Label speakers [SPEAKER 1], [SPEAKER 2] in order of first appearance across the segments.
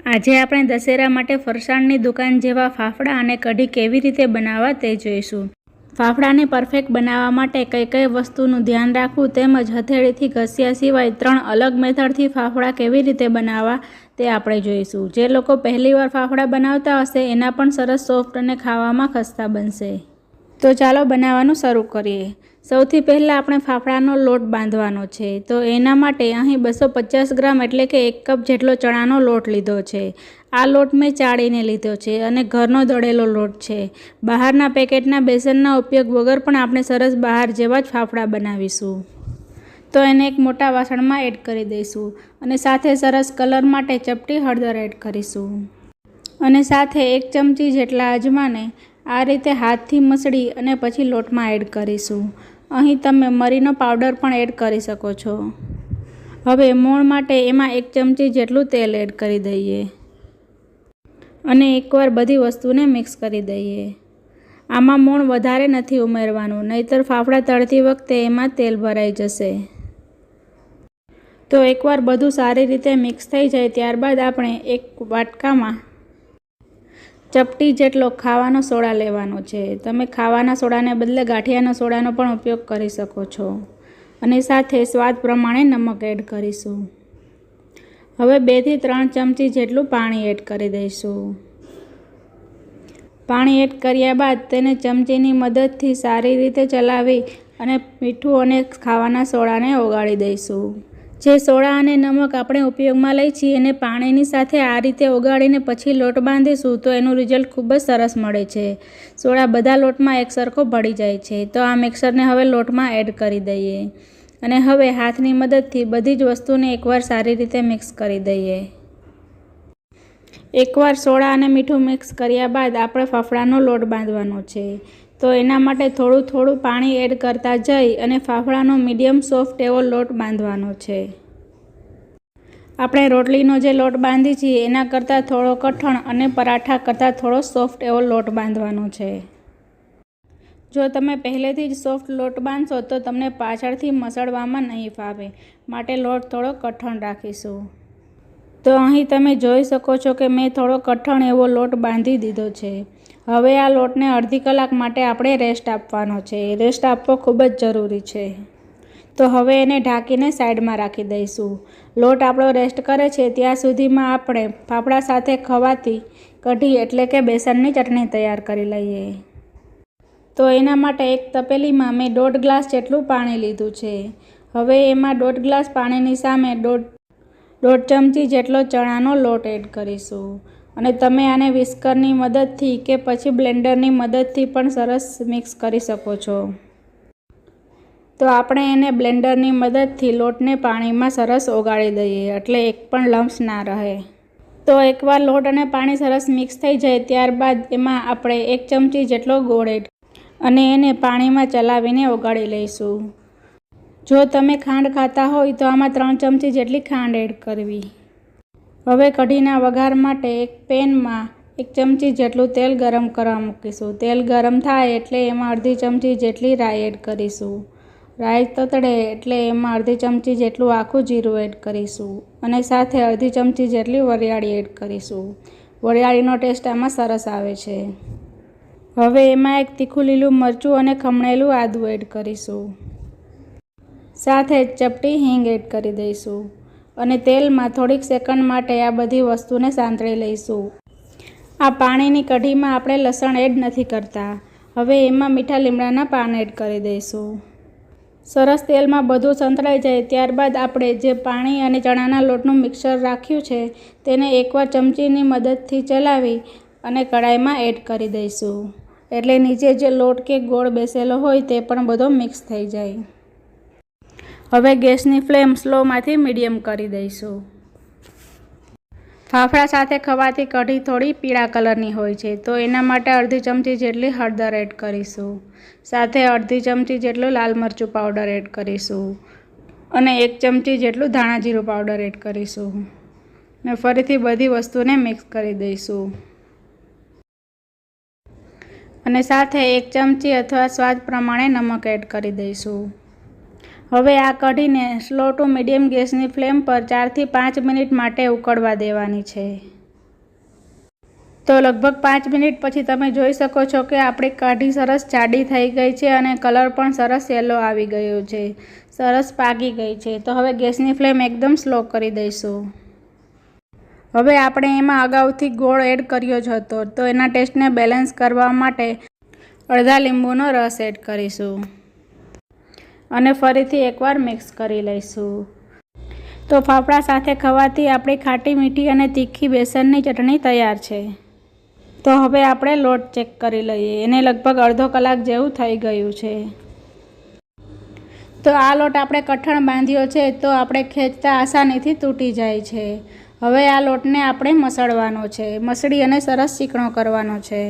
[SPEAKER 1] આજે આપણે દશેરા માટે ફરસાણની દુકાન જેવા ફાફડા અને કઢી કેવી રીતે બનાવવા તે જોઈશું. ફાફડાને પરફેક્ટ બનાવવા માટે કઈ કઈ વસ્તુનું ધ્યાન રાખવું તેમજ હથેળીથી ઘસ્યા સિવાય 3 અલગ મેથડથી ફાફડા કેવી રીતે બનાવવા તે આપણે જોઈશું. જે લોકો પહેલીવાર ફાફડા બનાવતા હશે એના પણ સરસ સોફ્ટ અને ખાવામાં ખસ્તા બનશે. તો ચાલો બનાવવાનું શરૂ કરીએ. સૌથી પહેલાં આપણે ફાફડાનો લોટ બાંધવાનો છે. તો એના માટે અહીં 250 ગ્રામ એટલે કે 1 કપ જેટલો ચણાનો લોટ લીધો છે. આ લોટ મેં ચાળીને લીધો છે અને ઘરનો દળેલો લોટ છે. બહારના પેકેટના બેસનના ઉપયોગ વગર પણ આપણે સરસ બહાર જેવા જ ફાફડા બનાવીશું. તો એને એક મોટા વાસણમાં એડ કરી દઈશું અને સાથે સરસ કલર માટે ચપટી હળદર એડ કરીશું અને સાથે 1 ચમચી જેટલા અજમાને આ રીતે હાથથી મસળી અને પછી લોટમાં એડ કરીશું. અહીં તમે મરીનો પાવડર પણ એડ કરી શકો છો. હવે મોણ માટે એમાં 1 ચમચી જેટલું તેલ એડ કરી દઈએ અને એકવાર બધી વસ્તુને મિક્સ કરી દઈએ. આમાં મોણ વધારે નથી ઉમેરવાનું, નહીંતર ફાફડા તળતી વખતે એમાં તેલ ભરાઈ જશે. તો એકવાર બધું સારી રીતે મિક્સ થઈ જાય ત્યારબાદ આપણે એક વાટકામાં ચપટી જેટલો ખાવાનો સોડા લેવાનો છે. તમે ખાવાના સોડાને બદલે ગાંઠિયાના સોડાનો પણ ઉપયોગ કરી શકો છો અને સાથે સ્વાદ પ્રમાણે નમક એડ કરીશું. હવે 2 થી 3 ચમચી જેટલું પાણી એડ કરી દઈશું. પાણી એડ કર્યા બાદ તેને ચમચીની મદદથી સારી રીતે ચલાવી અને મીઠું અને ખાવાના સોડાને ઓગાળી દઈશું. જે સોડા અને નમક આપણે ઉપયોગમાં લઈ છીએ એને પાણીની સાથે આ રીતે ઓગાળીને પછી લોટ બાંધીશું તો એનું રિઝલ્ટ ખૂબ જ સરસ મળે છે. સોડા બધા લોટમાં એક સરખો ભળી જાય છે. તો આ મિક્સરને હવે લોટમાં એડ કરી દઈએ અને હવે હાથની મદદથી બધી જ વસ્તુને એકવાર સારી રીતે મિક્સ કરી દઈએ. એકવાર સોડા અને મીઠું મિક્સ કર્યા બાદ આપણે ફાફડાનો લોટ બાંધવાનો છે. તો એના માટે થોડું થોડું પાણી એડ કરતા જઈ અને ફાફડાનો મીડિયમ સોફ્ટ એવો લોટ બાંધવાનો છે. આપણે રોટલીનો જે લોટ બાંધી છીએ એના કરતાં થોડો કઠણ અને પરાઠા કરતાં થોડો સોફ્ટ એવો લોટ બાંધવાનો છે. જો તમે પહેલેથી જ સોફ્ટ લોટ બાંધશો તો તમને પાછળથી મસળવામાં નહીં ફાવે, માટે લોટ થોડો કઠણ રાખીશું. તો અહીં તમે જોઈ શકો છો કે મેં થોડો કઠણ એવો લોટ બાંધી દીધો છે. હવે આ લોટને અડધી કલાક માટે આપણે રેસ્ટ આપવાનો છે. રેસ્ટ આપવો ખૂબ જ જરૂરી છે. તો હવે એને ઢાંકીને સાઈડમાં રાખી દઈશું. લોટ આપણો રેસ્ટ કરે છે ત્યાં સુધીમાં આપણે ફાફડા સાથે ખવાતી કઢી એટલે કે બેસનની ચટણી તૈયાર કરી લઈએ. તો એના માટે એક તપેલીમાં મેં 1.5 ગ્લાસ જેટલું પાણી લીધું છે. હવે એમાં 1.5 ગ્લાસ પાણીની સામે 1.5 ચમચી જેટલો ચણાનો લોટ એડ કરીશું અને તમે આને વિસ્કરની મદદથી કે પછી બ્લેન્ડરની મદદથી પણ સરસ મિક્સ કરી શકો છો. તો આપણે એને બ્લેન્ડરની મદદથી લોટને પાણીમાં સરસ ઓગાળી દઈએ એટલે એક પણ લમ્સ ના રહે. તો એકવાર લોટ અને પાણી સરસ મિક્સ થઈ જાય ત્યારબાદ એમાં આપણે 1 ચમચી જેટલો ગોળ એડ અને એને પાણીમાં ચલાવીને ઓગાળી લઈશું. જો તમે ખાંડ ખાતા હોય તો આમાં 3 ચમચી જેટલી ખાંડ એડ કરવી. હવે કઢીના વઘાર માટે એક પેનમાં 1 ચમચી જેટલું તેલ ગરમ કરવા મૂકીશું. તેલ ગરમ થાય એટલે એમાં અડધી ચમચી જેટલી રાઈ એડ કરીશું. રાઈ તતડે એટલે એમાં અડધી ચમચી જેટલું આખું જીરું એડ કરીશું અને સાથે અડધી ચમચી જેટલી વરિયાળી એડ કરીશું. વરિયાળીનો ટેસ્ટ આમાં સરસ આવે છે. હવે એમાં એક તીખું લીલું મરચું અને ખમણેલું આદું એડ કરીશું. સાથે જ ચપટી હિંગ એડ કરી દઈશું અને તેલમાં થોડીક સેકન્ડ માટે આ બધી વસ્તુને સાંતળી લઈશું. આ પાણીની કઢીમાં આપણે લસણ એડ નથી કરતા. હવે એમાં મીઠા લીમડાના પાન એડ કરી દઈશું. સરસ તેલમાં બધું સંતળાઈ જાય ત્યારબાદ આપણે જે પાણી અને ચણાના લોટનું મિક્સર રાખ્યું છે તેને એકવાર ચમચીની મદદથી ચલાવી અને કઢાઈમાં એડ કરી દઈશું એટલે નીચે જે લોટ કે ગોળ બેસેલો હોય તે પણ બધો મિક્સ થઈ જાય. હવે ગેસની ફ્લેમ સ્લોમાંથી મીડિયમ કરી દઈશું. ફાફડા સાથે ખવાતી કઢી થોડી પીળા કલરની હોય છે તો એના માટે અડધી ચમચી જેટલી હળદર એડ કરીશું. સાથે અડધી ચમચી જેટલું લાલ મરચું પાવડર એડ કરીશું અને 1 ચમચી જેટલું ધાણા જીરું પાવડર એડ કરીશું અને ફરીથી બધી વસ્તુને મિક્સ કરી દઈશું અને સાથે 1 ચમચી અથવા સ્વાદ પ્રમાણે નમક એડ કરી દઈશું. હવે આ કઢીને સ્લો ટુ મીડિયમ ગેસની ફ્લેમ પર 4 થી 5 મિનિટ માટે ઉકળવા દેવાની છે. તો લગભગ 5 મિનિટ પછી તમે જોઈ શકો છો કે આપણી કઢી સરસ જાડી થઈ ગઈ છે અને કલર પણ સરસ યલો આવી ગયો છે, સરસ પાકી ગઈ છે. તો હવે ગેસની ફ્લેમ એકદમ સ્લો કરી દઈશું. હવે આપણે એમાં અગાઉથી ગોળ એડ કર્યો જ હતો, તો એના ટેસ્ટને બેલેન્સ કરવા માટે અડધા લીંબુનો રસ એડ કરીશું અને ફરીથી એકવાર મિક્સ કરી લઈશું. તો ફાફડા સાથે ખાવાથી આપણી ખાટી મીઠી અને તીખી બેસનની ચટણી તૈયાર છે. તો હવે આપણે લોટ ચેક કરી લઈએ. એને લગભગ અડધો કલાક જેવું થઈ ગયું છે. તો આ લોટ આપણે કઠણ બાંધ્યો છે, તો આપણે ખેંચતા આસાનીથી તૂટી જાય છે. હવે આ લોટને આપણે મસળવાનો છે, મસળી અને સરસ ચીકણો કરવાનો છે.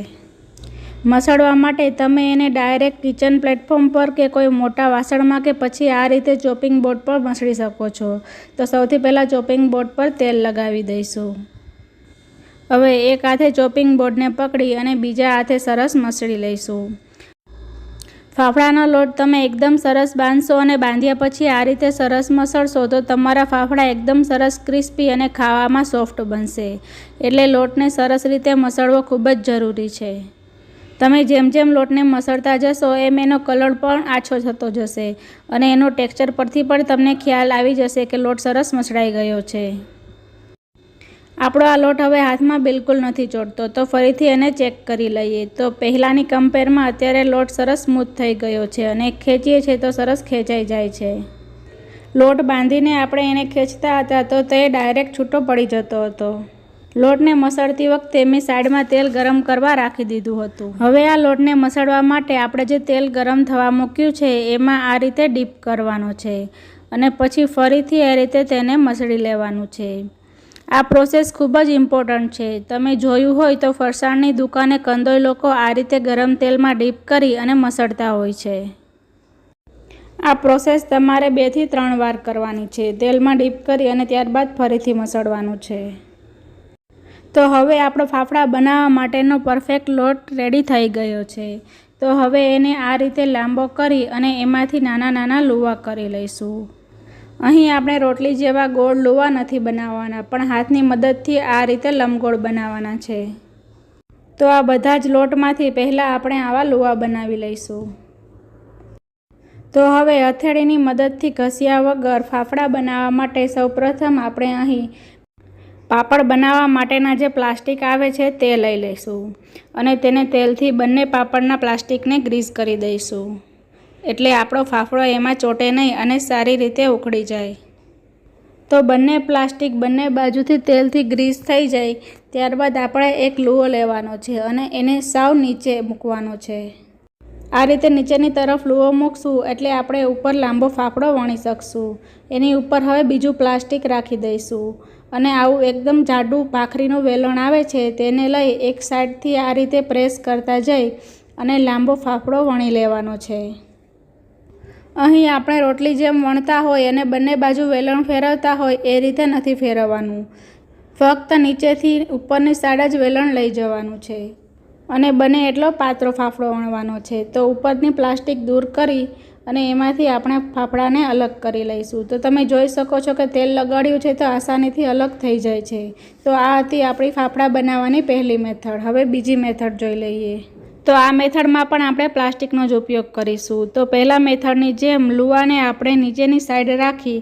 [SPEAKER 1] મસળવા માટે તમે એને ડાયરેક્ટ કિચન પ્લેટફોર્મ પર કે કોઈ મોટા વાસણમાં કે પછી આ રીતે ચોપિંગ બોર્ડ પર મસળી શકો છો. તો સૌથી પહેલાં ચોપિંગ બોર્ડ પર તેલ લગાવી દઈશું. હવે એક હાથે ચોપિંગ બોર્ડને પકડી અને બીજા હાથે સરસ મસળી લઈશું. ફાફડાનો લોટ તમે એકદમ સરસ બાંધશો અને બાંધ્યા પછી આ રીતે સરસ મસળશો તો તમારા ફાફડા એકદમ સરસ ક્રિસ્પી અને ખાવામાં સોફ્ટ બનશે. એટલે લોટને સરસ રીતે મસળવો ખૂબ જ જરૂરી છે. તમે જેમ જેમ લોટને મસળતા જશો એમ એનો કલર પણ આછો થતો જશે અને એનો ટેક્સચર પરથી પણ તમને ખ્યાલ આવી જશે કે લોટ સરસ મસળાઈ ગયો છે. આપણો આ લોટ હવે હાથમાં બિલકુલ નથી ચોટતો, તો ફરીથી એને ચેક કરી લઈએ. તો પહેલાંની કમ્પેરમાં અત્યારે લોટ સરસ સ્મૂથ થઈ ગયો છે અને ખેંચીએ છીએ તો સરસ ખેંચાઈ જાય છે. લોટ બાંધીને આપણે એને ખેંચતા હતા તો તે ડાયરેક્ટ છૂટો પડી જતો હતો. લોટને મસળતી વખતે મેં સાઈડમાં તેલ ગરમ કરવા રાખી દીધું હતું. હવે આ લોટને મસળવા માટે આપણે જે તેલ ગરમ થવા મૂક્યું છે એમાં આ રીતે ડીપ કરવાનો છે અને પછી ફરીથી એ રીતે તેને મસળી લેવાનું છે. આ પ્રોસેસ ખૂબ જ ઇમ્પોર્ટન્ટ છે. તમે જોયું હોય તો ફરસાણની દુકાને કંદોઈ લોકો આ રીતે ગરમ તેલમાં ડીપ કરી અને મસળતા હોય છે. આ પ્રોસેસ તમારે 2 થી 3 વાર કરવાની છે. તેલમાં ડીપ કરી અને ત્યારબાદ ફરીથી મસળવાનું છે. તો હવે આપણો ફાફડા બનાવવા માટેનો પરફેક્ટ લોટ રેડી થઈ ગયો છે. તો હવે એને આ રીતે લાંબો કરી અને એમાંથી નાના નાના લુવા કરી લઈશું. અહીં આપણે રોટલી જેવા ગોળ લુવા નથી બનાવવાના, પણ હાથની મદદથી આ રીતે લંબગોળ બનાવવાના છે. તો આ બધા જ લોટમાંથી પહેલાં આપણે આવા લુવા બનાવી લઈશું. તો હવે હથેળીની મદદથી ઘસ્યા વગર ફાફડા બનાવવા માટે સૌપ્રથમ આપણે અહીં પાપડ બનાવવા માટેના જે પ્લાસ્ટિક આવે છે તે લઈ લઈશું અને તેને તેલથી બંને પાપડના પ્લાસ્ટિકને ગ્રીસ કરી દઈશું. એટલે આપણો ફાફડો એમાં ચોટે નહીં અને સારી રીતે ઉકળી જાય. તો બંને પ્લાસ્ટિક બંને બાજુથી તેલથી ગ્રીસ થઈ જાય ત્યારબાદ આપણે એક લુવો લેવાનો છે અને એને સાવ નીચે મૂકવાનો છે. આ રીતે નીચેની તરફ લુવો મૂકશું એટલે આપણે ઉપર લાંબો ફાફડો વણી શકશું. એની ઉપર હવે બીજું પ્લાસ્ટિક રાખી દઈશું અને આવું એકદમ જાડું ભાખરીનું વેલણ આવે છે તેને લઈ એક સાઈડથી આ રીતે પ્રેસ કરતા જઈ અને લાંબો ફાફડો વણી લેવાનો છે. અહીં આપણે રોટલી જેમ વણતા હોય અને બંને બાજુ વેલણ ફેરવતા હોય એ રીતે નથી ફેરવવાનું. ફક્ત નીચેથી ઉપરની સાઈડ જ વેલણ લઈ જવાનું છે અને બને એટલો પાતળો ફાફડો વણવાનો છે. તો ઉપરની પ્લાસ્ટિક દૂર કરી અને એમાંથી આપણે ફાફડાને અલગ કરી લઈશું. તો તમે જોઈ શકો છો કે તેલ લગાડ્યું છે તો આસાનીથી અલગ થઈ જાય છે. તો આ હતી આપણી ફાફડા બનાવવાની પહેલી મેથડ. હવે બીજી મેથડ જોઈ લઈએ. તો આ મેથડમાં પણ આપણે પ્લાસ્ટિકનો જ ઉપયોગ કરીશું. તો પહેલાં મેથડની જેમ લુવાને આપણે નીચેની સાઈડ રાખી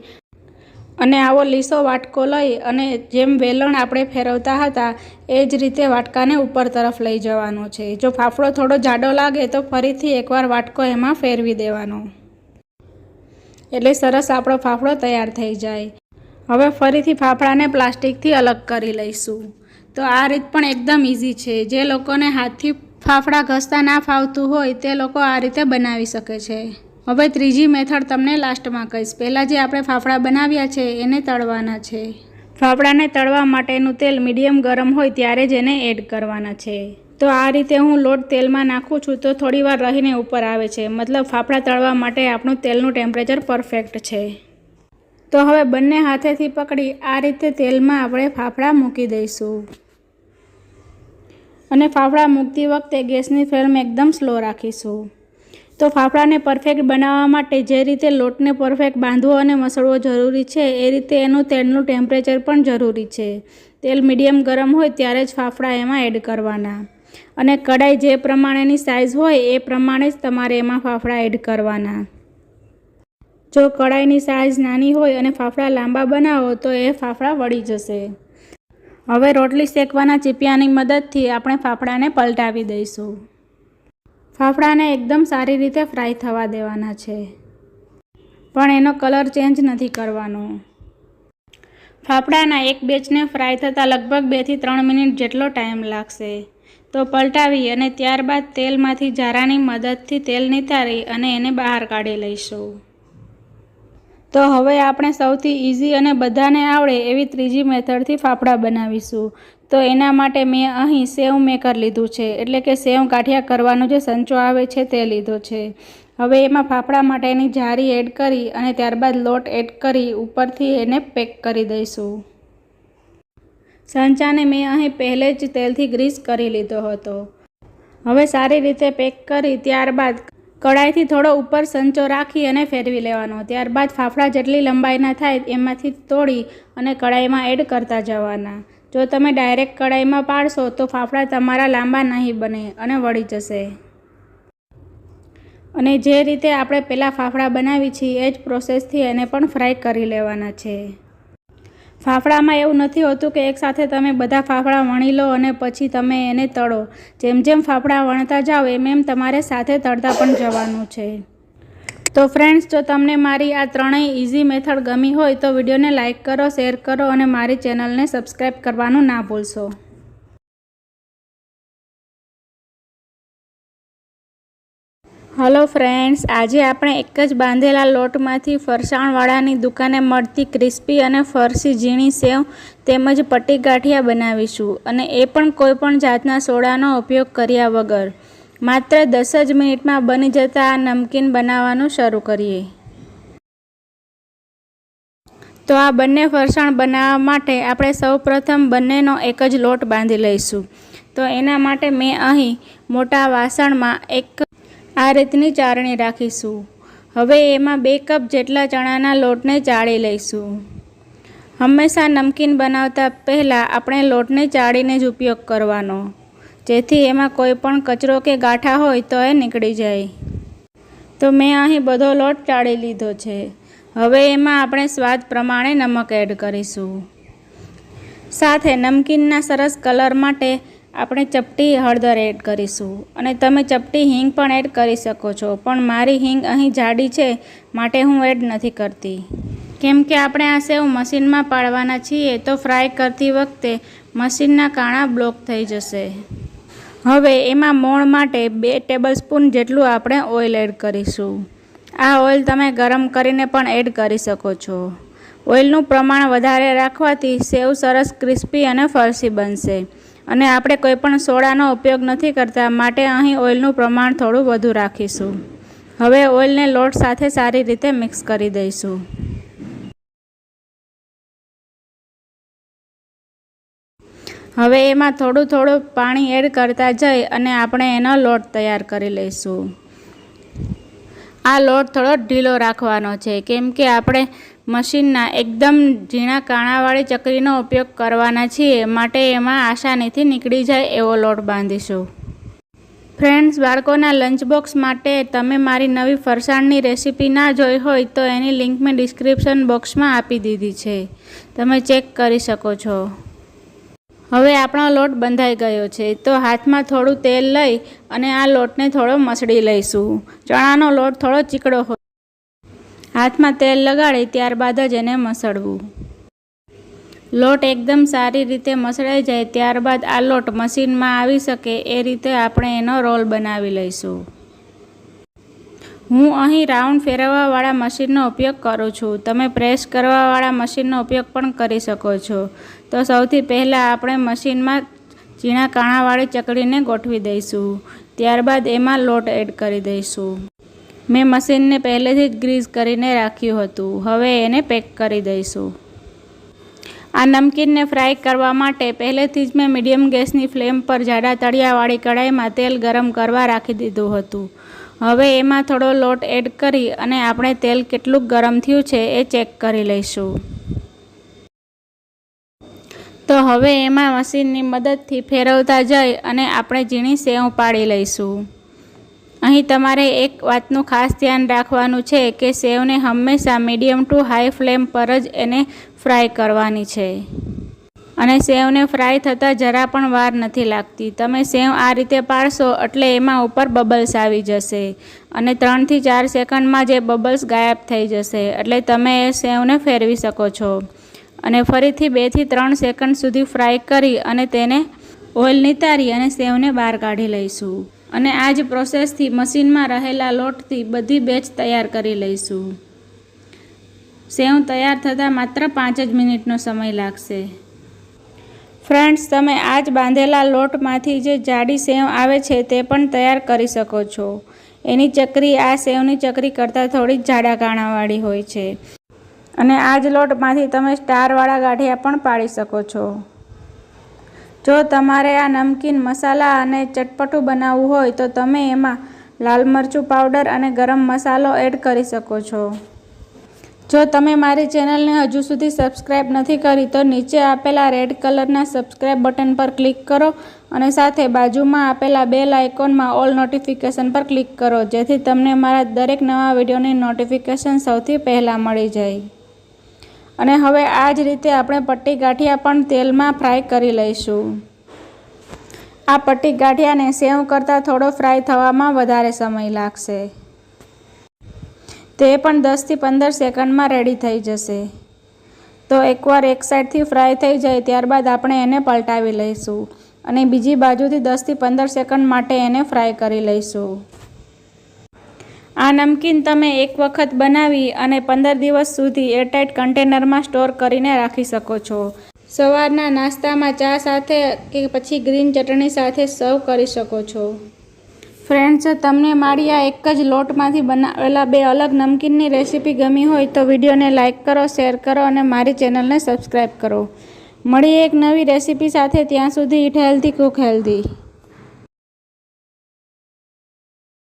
[SPEAKER 1] અને આવો લીસો વાટકો લઈ અને જેમ વેલણ આપણે ફેરવતા હતા એ જ રીતે વાટકાને ઉપર તરફ લઈ જવાનો છે. જો ફાફડો થોડો જાડો લાગે તો ફરીથી એકવાર વાટકો એમાં ફેરવી દેવાનો એટલે સરસ આપણો ફાફડો તૈયાર થઈ જાય. હવે ફરીથી ફાફડાને પ્લાસ્ટિકથી અલગ કરી લઈશું. તો આ રીત પણ એકદમ ઇઝી છે. જે લોકોને હાથથી ફાફડા ઘસતા ના ફાવતું હોય તે લોકો આ રીતે બનાવી શકે છે. હવે ત્રીજી મેથડ તમને લાસ્ટમાં કહીશ. પહેલાં જે આપણે ફાફડા બનાવ્યા છે એને તળવાના છે. ફાફડાને તળવા માટેનું તેલ મીડિયમ ગરમ હોય ત્યારે જ એને એડ કરવાના છે. તો આ રીતે હું લોટ તેલમાં નાખું છું તો થોડી વાર રહીને ઉપર આવે છે. મતલબ ફાફડા તળવા માટે આપણું તેલનું ટેમ્પરેચર પરફેક્ટ છે. તો હવે બંને હાથેથી પકડી આ રીતે તેલમાં આપણે ફાફડા મૂકી દઈશું અને ફાફડા મૂકતી વખતે ગેસની ફ્લેમ એકદમ સ્લો રાખીશું. તો ફાફડાને પરફેક્ટ બનાવવા માટે જે રીતે લોટને પરફેક્ટ બાંધવો અને મસળવો જરૂરી છે, એ રીતે એનું તેલનું ટેમ્પરેચર પણ જરૂરી છે. તેલ મીડિયમ ગરમ હોય ત્યારે જ ફાફડા એમાં એડ કરવાના અને કઢાઈ જે પ્રમાણેની સાઇઝ હોય એ પ્રમાણે જ તમારે એમાં ફાફડા એડ કરવાના. જો કઢાઈની સાઇઝ નાની હોય અને ફાફડા લાંબા બનાવો તો એ ફાફડા વળી જશે. હવે રોટલી શેકવાના ચીપિયાની મદદથી આપણે ફાફડાને પલટાવી દઈશું. ફાફડાને એકદમ સારી રીતે ફ્રાય થવા દેવાના છે, પણ એનો કલર ચેન્જ નથી કરવાનો. ફાફડાના એક બેચને ફ્રાય થતાં લગભગ 2 થી 3 મિનિટ જેટલો ટાઈમ લાગશે. તો પલટાવી અને ત્યારબાદ તેલમાંથી ઝારાની મદદથી તેલ નિતારી અને એને બહાર કાઢી લઈશું. તો હવે આપણે સૌથી ઇઝી અને બધાને આવડે એવી ત્રીજી મેથડથી ફાફડા બનાવીશું. તો એના માટે મેં અહીં સેવ મેકર લીધું છે, એટલે કે સેવ ગાંઠિયા કરવાનો જે સંચો આવે છે તે લીધો છે. હવે એમાં ફાફડા માટેની જારી એડ કરી અને ત્યારબાદ લોટ એડ કરી ઉપરથી એને પેક કરી દઈશું. સંચાને મેં અહીં પહેલે જ તેલથી ગ્રીસ કરી લીધો હતો. હવે સારી રીતે પેક કરી ત્યારબાદ કઢાઈથી થોડો ઉપર સંચો રાખી અને ફેરવી લેવાનો. ત્યારબાદ ફાફડા જેટલી લંબાઈના થાય એમાંથી તોડી અને કઢાઈમાં એડ કરતા જવાના. જો તમે ડાયરેક્ટ કઢાઈમાં પાડશો તો ફાફડા તમારા લાંબા નહીં બને અને વળી જશે. અને જે રીતે આપણે પહેલાં ફાફડા બનાવી છીએ એ જ પ્રોસેસથી એને પણ ફ્રાય કરી લેવાના છે. ફાફડામાં એવું નથી હોતું કે એકસાથે તમે બધા ફાફડા વણી લો અને પછી તમે એને તળો. જેમ જેમ ફાફડા વણતા જાઓ એમ તમારે સાથે તળતા પણ જવાનું છે. તો ફ્રેન્ડ્સ, જો તમને મારી આ ત્રણેય ઇઝી મેથડ ગમી હોય તો વિડીયોને લાઇક કરો, શેર કરો અને મારી ચેનલને સબસ્ક્રાઈબ કરવાનું ના ભૂલશો. હલો ફ્રેન્ડ્સ, આજે આપણે એક જ બાંધેલા લોટમાંથી ફરસાણવાળાની દુકાને મળતી ક્રિસ્પી અને ફરસી ઝીણી સેવ તેમજ પટ્ટી ગાંઠિયા બનાવીશું, અને એ પણ કોઈપણ જાતના સોડાનો ઉપયોગ કર્યા વગર. માત્ર 10 જ મિનિટમાં બની જતા આ નમકીન બનાવવાનું શરૂ કરીએ. તો આ બંને ફરસાણ બનાવવા માટે આપણે સૌપ્રથમ બંનેનો એક જ લોટ બાંધી લઈશું. તો એના માટે મેં અહીં મોટા વાસણમાં એક આ રીતની ચાળણી રાખીશું. હવે એમાં 2 કપ જેટલા ચણાના લોટને ચાળી લઈશું. હંમેશા નમકીન બનાવતા પહેલાં આપણે લોટને ચાળીને જ ઉપયોગ કરવાનો, જેથી એમાં કોઈ પણ કચરો કે ગાંઠા હોય તો એ નીકળી જાય. તો મેં અહીં બધો લોટ ચાળી લીધો છે. હવે એમાં આપણે સ્વાદ પ્રમાણે નમક એડ કરીશું. સાથે નમકીનના સરસ કલર માટે આપણે ચપટી હળદર એડ કરીશું, અને તમે ચપટી હિંગ પણ એડ કરી શકો છો, પણ મારી હિંગ અહીં જાડી છે માટે હું એડ નથી કરતી. કેમ કે આપણે આ સેવ મશીનમાં પાડવાના છીએ તો ફ્રાય કરતી વખતે મશીનના કાણા બ્લોક થઈ જશે. હવે એમાં મોણ માટે 2 ટેબલસ્પૂન જેટલું આપણે ઓઇલ એડ કરીશું. આ ઓઇલ તમે ગરમ કરીને પણ એડ કરી શકો છો. ઓઇલનું પ્રમાણ વધારે રાખવાથી સેવ સરસ ક્રિસ્પી અને ફરસી બનશે. અને આપણે કોઈ પણ સોડાનો ઉપયોગ નથી કરતા માટે અહીં ઓઇલનું પ્રમાણ થોડું વધુ રાખીશું. હવે ઓઇલને લોટ સાથે સારી રીતે મિક્સ કરી દઈશું. હવે એમાં થોડું પાણી એડ કરતા જઈ અને આપણે એનો લોટ તૈયાર કરી લઈશું. આ લોટ થોડો ઢીલો રાખવાનો છે, કેમ કે આપણે મશીનના એકદમ ઝીણા કાણાવાળી ચકરીનો ઉપયોગ કરવાના છીએ, માટે એમાં આસાનીથી નીકળી જાય એવો લોટ બાંધીશું. ફ્રેન્ડ્સ, બાળકોના લંચ બોક્સ માટે તમે મારી નવી ફરસાણની રેસીપી ના જોઈ હોય તો એની લિંક મેં ડિસ્ક્રિપ્શન બોક્સમાં આપી દીધી છે, તમે ચેક કરી શકો છો. હવે આપણો લોટ બંધાઈ ગયો છે, તો હાથમાં થોડું તેલ લઈ અને આ લોટને થોડો મસળી લઈશું. ચણાનો લોટ થોડો ચીકણો હોય, હાથમાં તેલ લગાડી ત્યારબાદ જ એને મસળવું. લોટ એકદમ સારી રીતે મસળાઈ જાય ત્યારબાદ આ લોટ મશીનમાં આવી શકે એ રીતે આપણે એનો રોલ બનાવી લઈશું. હું અહીં રાઉન્ડ ફેરવવાવાળા મશીનનો ઉપયોગ કરું છું. તમે પ્રેસ કરવાવાળા મશીનનો ઉપયોગ પણ કરી શકો છો. તો સૌથી પહેલાં આપણે મશીનમાં ઝીણા કાણાવાળી ચકડીને ગોઠવી દઈશું. ત્યારબાદ એમાં લોટ એડ કરી દઈશું. મેં મશીનને પહેલેથી જ ગ્રીસ કરીને રાખ્યું હતું. હવે એને પેક કરી દઈશું. આ નમકીનને ફ્રાય કરવા માટે પહેલેથી જ મેં મીડિયમ ગેસની ફ્લેમ પર જાડા તળિયાવાળી કઢાઈમાં તેલ ગરમ કરવા રાખી દીધું હતું. હવે એમાં થોડો લોટ એડ કરી અને આપણે તેલ કેટલું ગરમ થયું છે એ ચેક કરી લઈશું. તો હવે એમાં મશીનની મદદથી ફેરવતા જઈ અને આપણે ઝીણી સેવ પાડી લઈશું. અહીં તમારે એક વાતનું ખાસ ધ્યાન રાખવાનું છે કે સેવને હંમેશા મીડિયમ ટુ હાઈ ફ્લેમ પર જ એને ફ્રાય કરવાની છે. અને સેવને ફ્રાય થતાં જરા પણ વાર નથી લાગતી. તમે સેવ આ રીતે પાડશો એટલે એમાં ઉપર બબલ્સ આવી જશે અને 3 થી 4 સેકન્ડમાં જે બબલ્સ ગાયબ થઈ જશે એટલે તમે એ સેવને ફેરવી શકો છો. અને ફરીથી 2 થી 3 સેકન્ડ સુધી ફ્રાય કરી અને તેને ઓઇલ નિતારી અને સેવને બહાર કાઢી લઈશું. અને આ જ પ્રોસેસથી મશીનમાં રહેલા લોટથી બધી બેચ તૈયાર કરી લઈશું. સેવ તૈયાર થતાં માત્ર 5 જ મિનિટનો સમય લાગશે. ફ્રેન્ડ્સ, તમે આ જ બાંધેલા લોટમાંથી જે જાડી સેવ આવે છે તે પણ તૈયાર કરી શકો છો. એની ચકરી આ સેવની ચકરી કરતાં થોડી જાડા કાણાવાળી હોય છે. અને આ જ લોટમાંથી તમે સ્ટારવાળા ગાંઠિયા પણ પાડી શકો છો. જો તમારે આ નમકીન મસાલા અને ચટપટું બનાવવું હોય તો તમે એમાં લાલ મરચું પાવડર અને ગરમ મસાલો એડ કરી શકો છો. જો તમે મારી ચેનલને હજુ સુધી સબસ્ક્રાઈબ નથી કરી તો નીચે આપેલા રેડ કલરના સબસ્ક્રાઈબ બટન પર ક્લિક કરો અને સાથે બાજુમાં આપેલા બેલ આઇકોનમાં ઓલ નોટિફિકેશન પર ક્લિક કરો જેથી તમને મારા દરેક નવા વિડીયોની નોટિફિકેશન સૌથી પહેલાં મળી જાય. અને હવે આ જ રીતે આપણે પટ્ટી ગાંઠિયા પણ તેલમાં ફ્રાય કરી લઈશું. આ પટ્ટી ગાંઠિયાને સેવ કરતાં થોડો ફ્રાય થવામાં વધારે સમય લાગશે. તે પણ 10 થી 15 સેકન્ડમાં રેડી થઈ જશે. તો એકવાર એક સાઈડથી ફ્રાય થઈ જાય ત્યારબાદ આપણે એને પલટાવી લઈશું અને બીજી બાજુથી 10 થી 15 સેકન્ડ માટે એને ફ્રાય કરી લઈશું. આ નમકીન તમે એક વખત બનાવી અને 15 દિવસ સુધી એરટાઇટ કન્ટેનરમાં સ્ટોર કરીને રાખી શકો છો. સવારના નાસ્તામાં ચા સાથે કે પછી ગ્રીન ચટણી સાથે સર્વ કરી શકો છો. ફ્રેન્ડ્સ, તમને મારી આ એક જ લોટમાંથી બનાવેલા 2 અલગ નમકીનની રેસીપી ગમી હોય તો વિડીયોને લાઇક કરો, શેર કરો અને મારી ચેનલને સબસ્ક્રાઈબ કરો. મળીએ એક નવી રેસીપી સાથે. ત્યાં સુધી ઇટ હેલ્ધી, કુક હેલ્ધી.